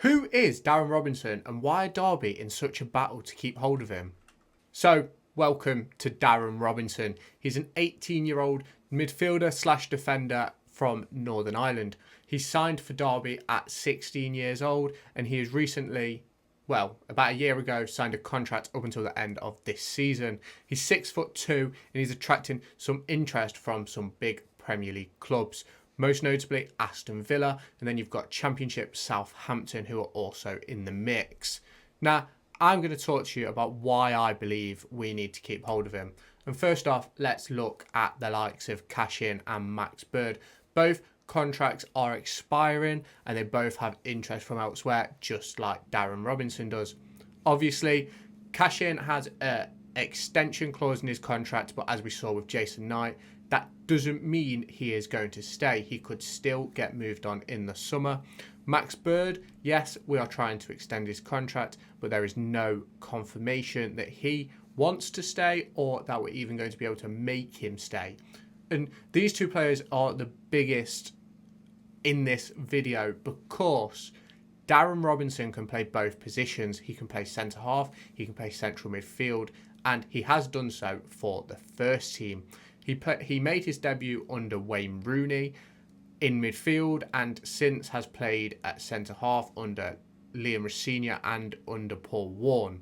Who is Darren Robinson and why are Derby in such a battle to keep hold of him? So, welcome to Darren Robinson. He's an 18-year-old midfielder slash defender from Northern Ireland. He signed for Derby at 16 years old and he has recently, well, about a year ago, signed a contract up until the end of this season. He's 6'2" and he's attracting some interest from some big Premier League clubs. Most notably Aston Villa, and then you've got Championship Southampton who are also in the mix. Now, I'm going to talk to you about why I believe we need to keep hold of him. And first off, let's look at the likes of Cash-In and Max Bird. Both contracts are expiring and they both have interest from elsewhere, just like Darren Robinson does. Obviously, Cash-In has an extension clause in his contract, but as we saw with Jason Knight, that doesn't mean he is going to stay. He could still get moved on in the summer. Max Bird, yes, we are trying to extend his contract, but there is no confirmation that he wants to stay or that we're even going to be able to make him stay. And these two players are the biggest in this video because Darren Robinson can play both positions. He can play centre half, he can play central midfield, and he has done so for the first team. He made his debut under Wayne Rooney in midfield and since has played at centre half under Liam Rosenior and under Paul Warne.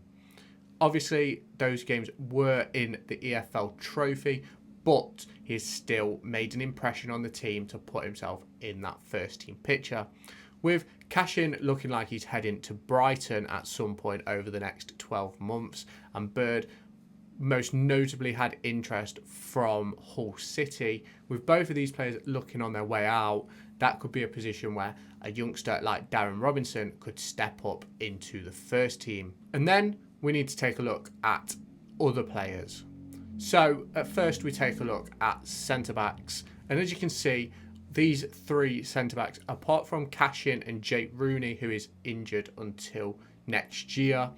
Obviously, those games were in the EFL Trophy, but he's still made an impression on the team to put himself in that first team picture. With Cash-In looking like he's heading to Brighton at some point over the next 12 months, and Bird most notably had interest from Hull City. With both of these players looking on their way out, that could be a position where a youngster like Darren Robinson could step up into the first team. And then we need to take a look at other players. So at first we take a look at centre-backs. And as you can see, these three centre-backs, apart from Cash-In and Jake Rooney, who is injured until next year,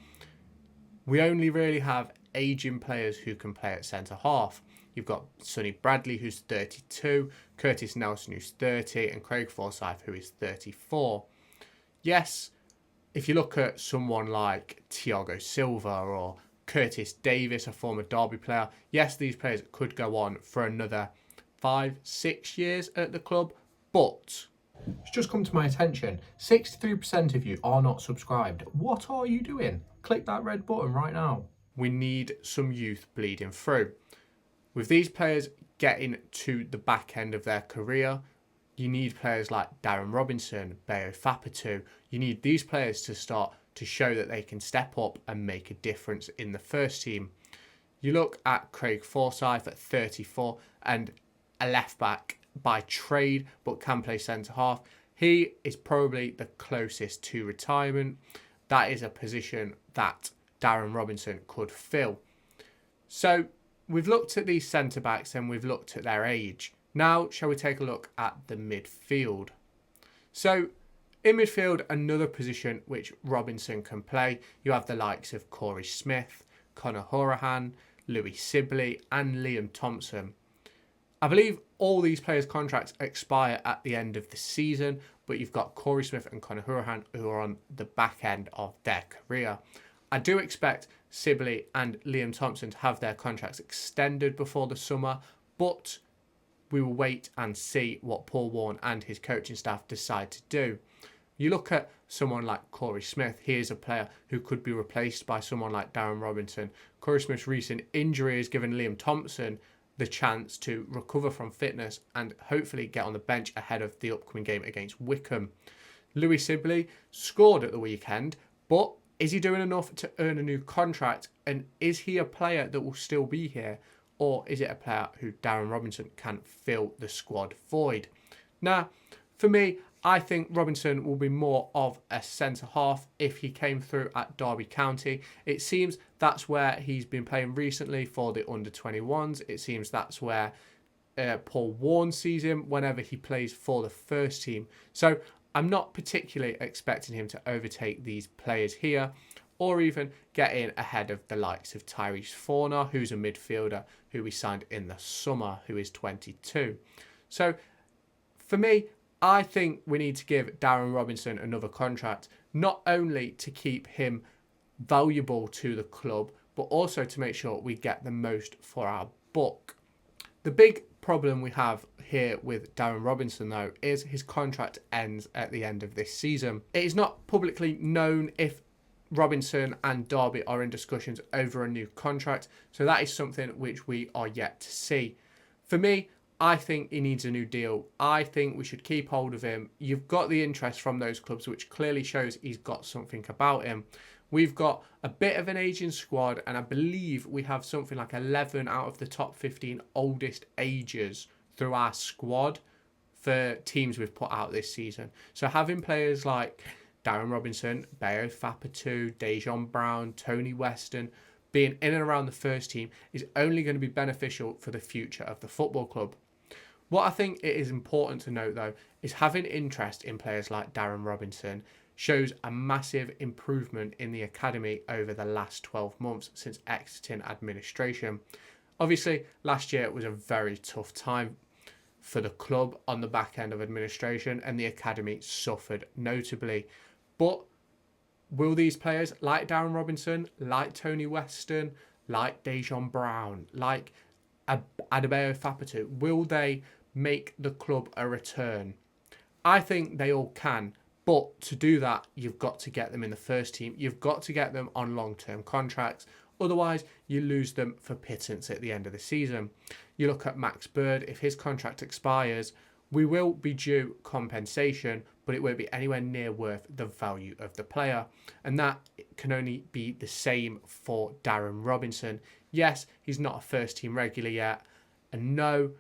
we only really have aging players who can play at centre half. You've got Sonny Bradley, who's 32, Curtis Nelson, who's 30, and Craig Forsyth, who is 34. Yes, if you look at someone like Thiago Silva or Curtis Davis, a former Derby player, yes, these players could go on for another 5-6 years at the club, but it's just come to my attention, 63% of you are not subscribed. What are you doing? Click that red button right now. We need some youth bleeding through. With these players getting to the back end of their career, you need players like Darren Robinson, Bayo Fapatu. You need these players to start to show that they can step up and make a difference in the first team. You look at Craig Forsyth at 34 and a left back by trade, but can play centre half. He is probably the closest to retirement. That is a position that Darren Robinson could fill. So we've looked at these centre-backs and we've looked at their age. Now, shall we take a look at the midfield? So in midfield, another position which Robinson can play, you have the likes of Corey Smith, Conor Hourihane, Louis Sibley and Liam Thompson. I believe all these players' contracts expire at the end of the season, but you've got Corey Smith and Conor Hourihane who are on the back end of their career. I do expect Sibley and Liam Thompson to have their contracts extended before the summer, but we will wait and see what Paul Warne and his coaching staff decide to do. You look at someone like Corey Smith, he is a player who could be replaced by someone like Darren Robinson. Corey Smith's recent injury has given Liam Thompson the chance to recover from fitness and hopefully get on the bench ahead of the upcoming game against Wycombe. Louis Sibley scored at the weekend, but is he doing enough to earn a new contract? And is he a player that will still be here? Or is it a player who Darren Robinson can fill the squad void? Now, for me, I think Robinson will be more of a centre-half if he came through at Derby County. It seems that's where he's been playing recently for the under-21s. It seems that's where Paul Warne sees him whenever he plays for the first team. So I'm not particularly expecting him to overtake these players here or even get in ahead of the likes of Tyrese Fornah, who's a midfielder who we signed in the summer, who is 22. So for me, I think we need to give Darren Robinson another contract not only to keep him valuable to the club, but also to make sure we get the most for our buck. The big problem we have here with Darren Robinson, though, is his contract ends at the end of this season. It is not publicly known if Robinson and Derby are in discussions over a new contract, so that is something which we are yet to see. For me, I think he needs a new deal. I think we should keep hold of him. You've got the interest from those clubs, which clearly shows he's got something about him. We've got a bit of an aging squad, and I believe we have something like 11 out of the top 15 oldest ages through our squad for teams we've put out this season. So having players like Darren Robinson, Bayo Fapatu, Dejon Brown, Tony Weston being in and around the first team is only going to be beneficial for the future of the football club. What I think it is important to note, though, is having interest in players like Darren Robinson shows a massive improvement in the academy over the last 12 months since exiting administration. Obviously, last year was a very tough time for the club on the back end of administration, and the academy suffered notably. But will these players like Darren Robinson, like Tony Weston, like Dejon Brown, like Adebayo Fapatu, will they make the club a return? I think they all can. But to do that, you've got to get them in the first team. You've got to get them on long-term contracts. Otherwise, you lose them for pittance at the end of the season. You look at Max Bird. If his contract expires, we will be due compensation, but it won't be anywhere near worth the value of the player. And that can only be the same for Darren Robinson. Yes, he's not a first-team regular yet. And no,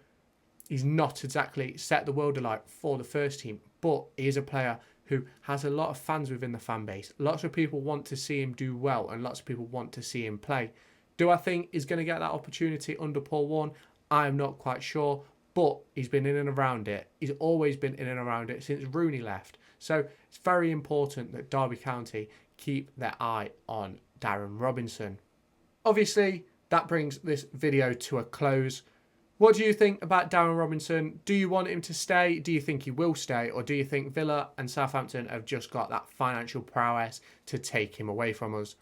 he's not exactly set the world alight for the first team. But he is a player who has a lot of fans within the fan base. Lots of people want to see him do well, and lots of people want to see him play. Do I think he's going to get that opportunity under Paul Warne? I am not quite sure, but he's been in and around it. He's always been in and around it since Rooney left. So it's very important that Derby County keep their eye on Darren Robinson. Obviously, that brings this video to a close. What do you think about Darren Robinson? Do you want him to stay? Do you think he will stay? Or do you think Villa and Southampton have just got that financial prowess to take him away from us?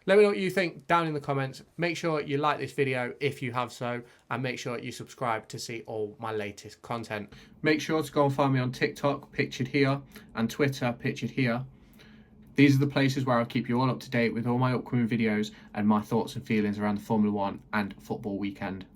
Let me know what you think down in the comments. Make sure you like this video if you have so, and make sure you subscribe to see all my latest content. Make sure to go and find me on TikTok, pictured here, and Twitter, pictured here. These are the places where I'll keep you all up to date with all my upcoming videos and my thoughts and feelings around the Formula 1 and football weekend.